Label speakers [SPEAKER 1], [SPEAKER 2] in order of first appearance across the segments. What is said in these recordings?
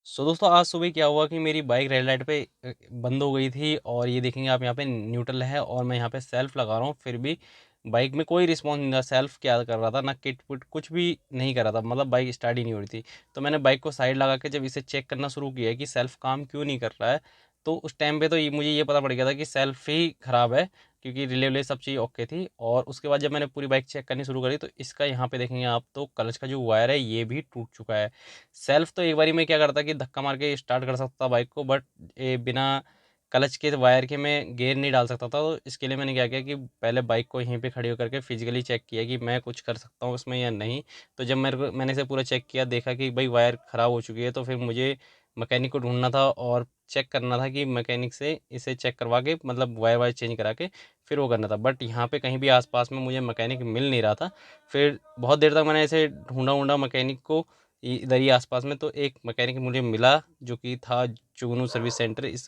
[SPEAKER 1] दोस्तों, आज सुबह क्या हुआ कि मेरी बाइक रेड लाइट पे बंद हो गई थी। और ये देखेंगे आप, यहाँ पे न्यूट्रल है और मैं यहाँ पे सेल्फ लगा रहा हूँ, फिर भी बाइक में कोई रिस्पॉन्स नहीं था। सेल्फ क्या कर रहा था, ना किट विट कुछ भी नहीं कर रहा था, मतलब बाइक स्टार्ट ही नहीं हो रही थी। तो मैंने बाइक को साइड लगा के जब इसे चेक करना शुरू किया कि सेल्फ काम क्यों नहीं कर रहा है, तो उस टाइम पे तो मुझे ये पता पड़ गया था कि सेल्फ ही ख़राब है, क्योंकि रिले विले सब चीज़ ओके थी। और उसके बाद जब मैंने पूरी बाइक चेक करनी शुरू करी, तो इसका यहाँ पे देखेंगे आप, तो क्लच का जो वायर है ये भी टूट चुका है। सेल्फ तो एक बारी मैं क्या करता कि धक्का मार के स्टार्ट कर सकता बाइक को, बट ये बिना क्लच के वायर के मैं गेयर नहीं डाल सकता था। तो इसके लिए मैंने क्या किया कि पहले बाइक को यहीं पे खड़ी होकर के फिजिकली चेक किया कि मैं कुछ कर सकता हूँ उसमें या नहीं। तो जब मैंने इसे पूरा चेक किया, देखा कि भाई वायर ख़राब हो चुकी है, तो फिर मुझे मैकेनिक को ढूंढना था और चेक करना था कि मैकेनिक से इसे चेक करवा के, मतलब वायर वायर चेंज करा के फिर वो करना था। बट यहाँ पे कहीं भी आसपास में मुझे मैकेनिक मिल नहीं रहा था। फिर बहुत देर तक मैंने इसे ढूंढा मैकेनिक को इधर ही आसपास में। तो एक मैकेनिक मुझे मिला जो कि था जुगनू सर्विस सेंटर, इस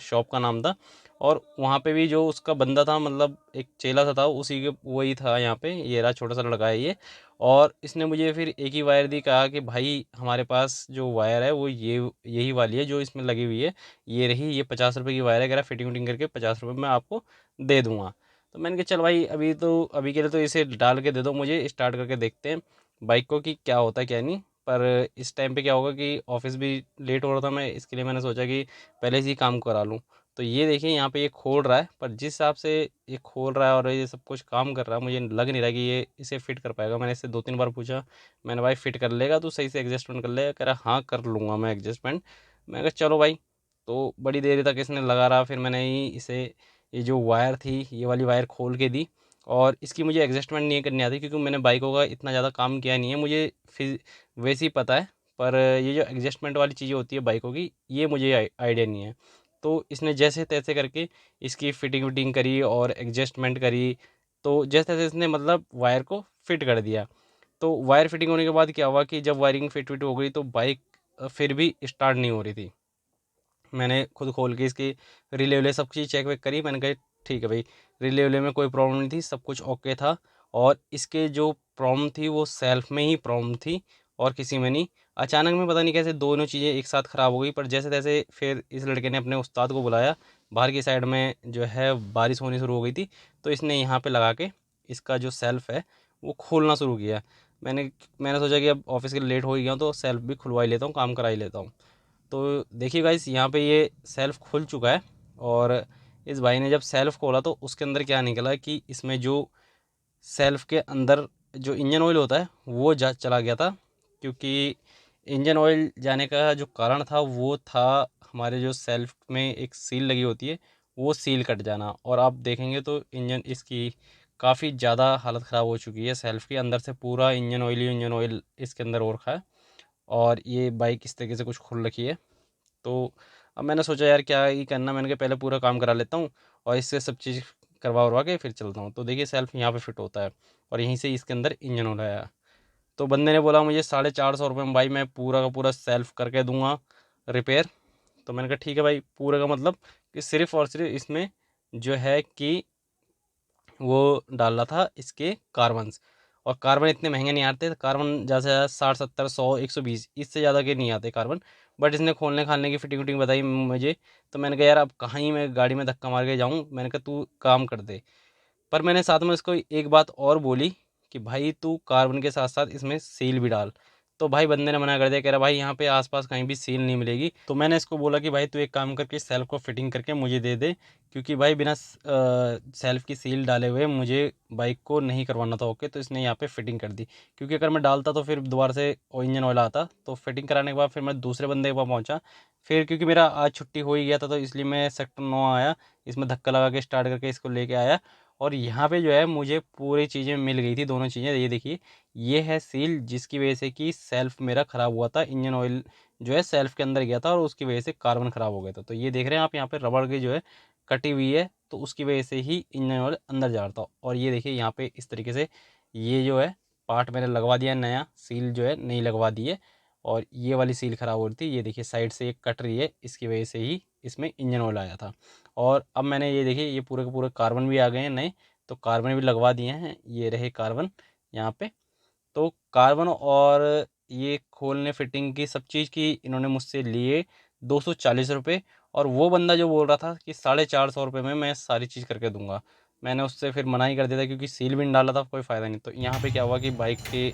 [SPEAKER 1] शॉप का नाम था। और वहाँ पे भी जो उसका बंदा था, मतलब एक चेला सा था, उसी के वही था यहाँ पे। ये रहा, छोटा सा लड़का है ये। और इसने मुझे फिर एक ही वायर दी, कहा कि भाई हमारे पास जो वायर है वो ये यही वाली है जो इसमें लगी हुई है, ये रही, ये 50 रुपये की वायर है, कह रहा फिटिंग विटिंग करके 50 रुपये मैं आपको दे दूंगा। तो मैंने कहा चल भाई, अभी के लिए तो इसे डाल के दे दो, मुझे स्टार्ट करके देखते हैं बाइक को कि क्या होता है क्या नहीं। पर इस टाइम पे क्या होगा कि ऑफिस भी लेट हो रहा था मैं, इसके लिए मैंने सोचा कि पहले से ही काम करा लूँ। तो ये देखिए यहाँ पे ये खोल रहा है, पर जिस हिसाब से ये खोल रहा है और ये सब कुछ काम कर रहा है, मुझे लग नहीं रहा कि ये इसे फिट कर पाएगा। मैंने इससे 2-3 बार पूछा, मैंने भाई फिट कर लेगा तो सही से एडजस्टमेंट कर लेगा, कह रहा हाँ कर लूँगा मैं एडजस्टमेंट। मैं कहा चलो भाई। तो बड़ी देर तक इसने लगा रहा, फिर मैंने ही इसे ये जो वायर थी ये वाली वायर खोल के दी। और इसकी मुझे एडजस्टमेंट नहीं करनी आती, क्योंकि मैंने बाइकों का इतना ज़्यादा काम किया नहीं है, मुझे फिर वैसे ही पता है। पर ये जो एडजस्टमेंट वाली चीज़ें होती है बाइकों की, ये मुझे आइडिया नहीं है। तो इसने जैसे तैसे करके इसकी फिटिंग विटिंग करी और एडजस्टमेंट करी। तो जैसे तैसे इसने मतलब वायर को फिट कर दिया। तो वायर फिटिंग होने के बाद क्या हुआ कि जब वायरिंग फिट फिट हो गई, तो बाइक फिर भी स्टार्ट नहीं हो रही थी। मैंने खुद खोल के इसकी रिले विले सब चीज़ चेक वेक करी, मैंने कहा ठीक है भाई, रिले विले में कोई प्रॉब्लम नहीं थी, सब कुछ ओके था। और इसके जो प्रॉब्लम थी वो सेल्फ में ही प्रॉब्लम थी और किसी में नहीं। अचानक में पता नहीं कैसे दोनों चीज़ें एक साथ ख़राब हो गई। पर जैसे तैसे फिर इस लड़के ने अपने उस्ताद को बुलाया, बाहर की साइड में जो है बारिश होनी शुरू हो गई थी, तो इसने यहाँ पे लगा के इसका जो सेल्फ है वो खोलना शुरू किया। मैंने मैंने सोचा कि अब ऑफिस के लिए लेट हो ही गया हूँ, तो सेल्फ भी खुलवा ही लेता हूँ, काम करा ही लेता हूँ। तो देखिए गाइस, यहाँ पे ये सेल्फ़ खुल चुका है। और इस भाई ने जब सेल्फ़ खोला, तो उसके अंदर क्या निकला कि इसमें जो सेल्फ़ के अंदर जो इंजन ऑयल होता है वो जा चला गया था। क्योंकि इंजन ऑयल जाने का जो कारण था वो था हमारे जो सेल्फ़ में एक सील लगी होती है, वो सील कट जाना। और आप देखेंगे तो इंजन इसकी काफ़ी ज़्यादा हालत ख़राब हो चुकी है, सेल्फ़ के अंदर से पूरा इंजन ऑयल ही इंजन ऑयल इसके अंदर हो रखा है। और ये बाइक इस तरीके से कुछ खुल रखी है। तो अब मैंने सोचा यार क्या ही करना, मैंने कहा पहले पूरा काम करा लेता हूँ और इससे सब चीज़ करवा उरवा के फिर चलता हूँ। तो देखिए सेल्फ यहाँ पे फिट होता है और यहीं से इसके अंदर इंजन हो रहा है। तो बंदे ने बोला मुझे 450 रुपये में भाई मैं पूरा का पूरा सेल्फ करके दूंगा रिपेयर। तो मैंने कहा ठीक है भाई, पूरे का मतलब कि सिर्फ और सिर्फ इसमें जो है कि वो डाल रहा था इसके कार्बन्स। और कार्बन इतने महंगे नहीं आते, कार्बन ज़्यादा से ज़्यादा 60, 70, 100, 120, इससे ज़्यादा के नहीं आते कार्बन। बट इसने खोलने खालने की फिटिंग विटिंग बताई मुझे। तो मैंने कहा यार अब कहाँ ही मैं गाड़ी में धक्का मार के जाऊँ, मैंने कहा तू काम कर दे। पर मैंने साथ में उसको एक बात और बोली कि भाई तू कार्बन के साथ साथ इसमें सील भी डाल। तो भाई बंदे ने मना कर दिया, कह रहा भाई यहाँ पे आसपास कहीं भी सील नहीं मिलेगी। तो मैंने इसको बोला कि भाई तू एक काम करके सेल्फ को फिटिंग करके मुझे दे दे, क्योंकि भाई बिना सेल्फ की सील डाले हुए मुझे बाइक को नहीं करवाना था ओके। तो इसने यहाँ पे फिटिंग कर दी, क्योंकि अगर मैं डालता तो फिर दोबारा से इंजन ऑयल आता। तो फिटिंग कराने के बाद फिर मैं दूसरे बंदे के पास पहुँचा। फिर क्योंकि मेरा आज छुट्टी हो ही गया था, तो इसलिए मैं सेक्टर 9 आया, इसमें धक्का लगा के स्टार्ट करके इसको लेके आया। और यहाँ पे जो है मुझे पूरी चीज़ें मिल गई थी, दोनों चीज़ें। ये देखिए, ये है सील जिसकी वजह से कि सेल्फ मेरा ख़राब हुआ था, इंजन ऑयल जो है सेल्फ के अंदर गया था और उसकी वजह से कार्बन ख़राब हो गया था। तो ये देख रहे हैं आप, यहाँ पे रबड़ की जो है कटी हुई है, तो उसकी वजह से ही इंजन ऑयल अंदर जा रहा था। और ये देखिए यहाँ पे इस तरीके से ये जो है पार्ट मैंने लगवा दिया, नया सील जो है नहीं लगवा दी है। और ये वाली सील ख़राब हो रही थी, ये देखिए साइड से ये कट रही है, इसकी वजह से ही इसमें इंजन ऑयल आया था। और अब मैंने ये देखिए ये पूरे के पूरे कार्बन भी आ गए हैं नए, तो कार्बन भी लगवा दिए हैं, ये रहे कार्बन यहाँ पे। तो कार्बन और ये खोलने फिटिंग की सब चीज़ की इन्होंने मुझसे लिए 240 रुपये, और वो बंदा जो बोल रहा था कि 450 रुपये में मैं सारी चीज़ करके दूंगा, मैंने उससे फिर मना ही कर दिया था क्योंकि सील भी नहीं डाला था, कोई फ़ायदा नहीं। तो यहाँ पे क्या हुआ कि बाइक के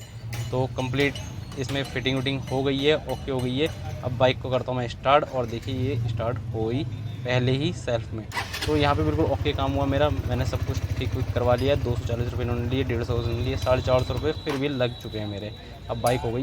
[SPEAKER 1] तो कंप्लीट इसमें फिटिंग विटिंग हो गई है, ओके हो गई है। अब बाइक को करता हूँ मैं स्टार्ट, और देखिए ये स्टार्ट हो गई पहले ही सेल्फ में। तो यहाँ पे बिल्कुल ओके काम हुआ मेरा, मैंने सब कुछ ठीक विक करवा लिया। 240 रुपये इन्होंने लिए, 150 उन्होंने लिए, 450 रुपये फिर भी लग चुके हैं मेरे। अब बाइक हो गई है